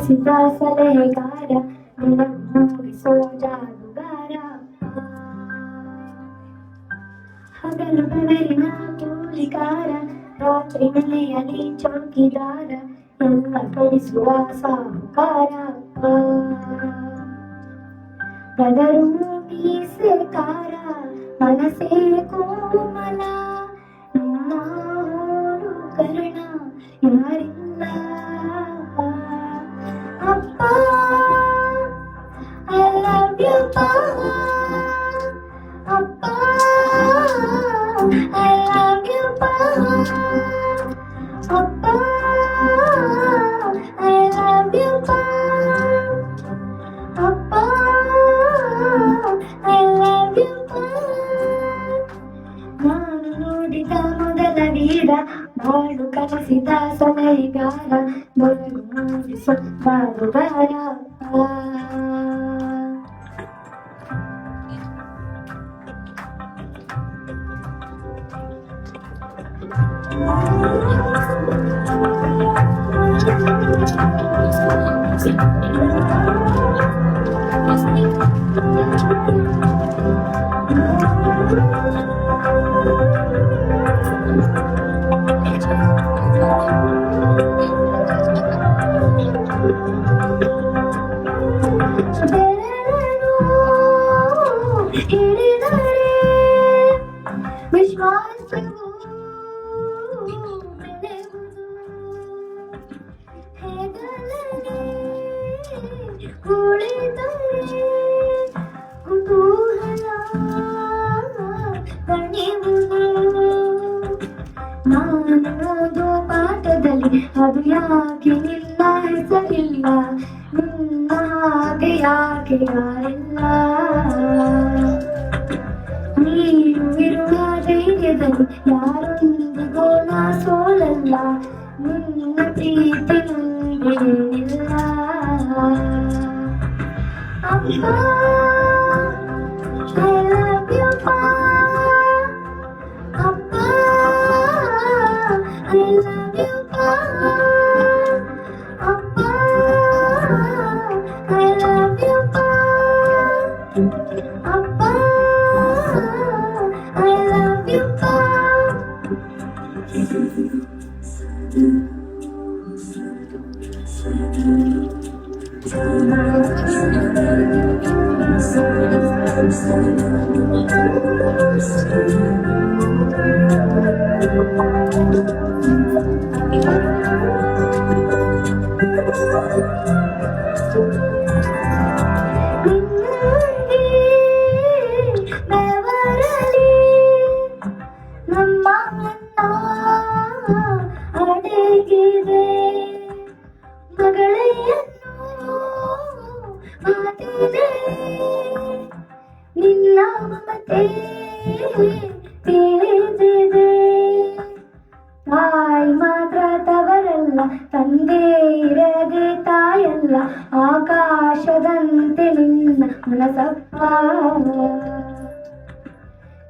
ಕಲಿಸಿದ ಸಲಹೆಗಾರ ಮೂಡಿಸೋ ಜಾದುಗಾರ ಹಗಲು ಬೆಳರಿನ ಕೂಲಿಗಾರ ರಾತ್ರಿ ಮನೆಯಲ್ಲಿ ಚೌಕಿದಾರ ಎಲ್ಲ ಕಲಿಸುವ ಸಾಹುಕಾರ ಬದರು ಮೀಸೆಕಾರ ಮನಸೇ ಕೋಮಲ ನಾರು ಕರ್ಣ ಯಾರಿಲ್ಲ ಅಪ್ಪ I love you ಅಪ್ಪ I love you ಅಪ್ಪ I love you ಅಪ್ಪ I love you ನಾನು ನೋಡಿದ ಮೊದಲ ವೀರ ಬಾಳು ಕಲಿಸಿದ ಸಲಹೆಗಾರ ಬೆಳಗು ಮೂಡಿಸೋ ಜಾದುಗಾರ ಹಿಡಿದರೆ ವಿಶ್ವಾಸವು ಬೆಳೆಯುವುದು ಹೆಗಲಲ್ಲಿ ಕುಳಿತರೆ ಕುತೂಹಲ ಕಣಿಯುವುದು ನಾನೋದು ಪಾಠದಲ್ಲಿ ಅದು ಯಾಕೆ ನಿನ್ನ ಹೆಸರಿಲ್ಲ ನಿನ್ನ ಹಾಗೆ ಯಾಕೆ ಯಾರಿಲ್ಲ ನೀನು ಇರುವ ಧೈರ್ಯದಲ್ಲಿ ಯಾರೊಂದಿಗೂ ನಾ ಸೋಲಲ್ಲ ನಿನ್ನ ಪ್ರೀತಿ ಮುಂದೇನಿಲ್ಲ ಅಪ್ಪ I love you ಅಪ್ಪ I love you ಅಪ್ಪ I love you ಅಪ್ಪ I love you ನಮ್ಮ ಅಣ್ಣ ಅಡಗಿದೆ ಮಗಳೆಯನ್ನು ಮಾತಿದೆ ನಿನ್ನ ಮಮತೆ ತಿಳಿದಿದೆ ತಾಯಿ ಮಾತ್ರ ತವರಲ್ಲ ತಂದೆ ಇರದೆ ತಾಯಲ್ಲ ಆಕಾಶದಂತೆ ನಿನ್ನ ಮನಸಪ್ಪ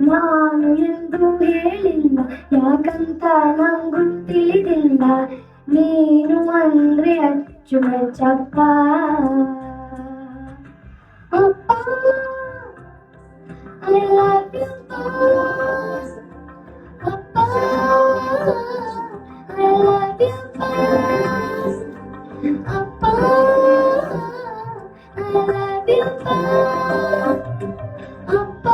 ನಾನು ಎಂದು ಹೇಳಿಲ್ಲ ಯಾಕಂತ ನಂಗೂ ತಿಳಿದಿಲ್ಲ ನೀನು ಅಂದ್ರೆ ಅಚ್ಚುಮೆಚ್ಚಪ್ಪ ಅಪ್ಪ I love you ಅಪ್ಪ I love you ಅಪ್ಪ I love you ಅಪ್ಪ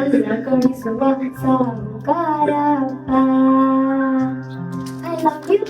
ಎಲ್ಲ ಕಳಿಸುವ ಸಾಹುಕಾರ I love you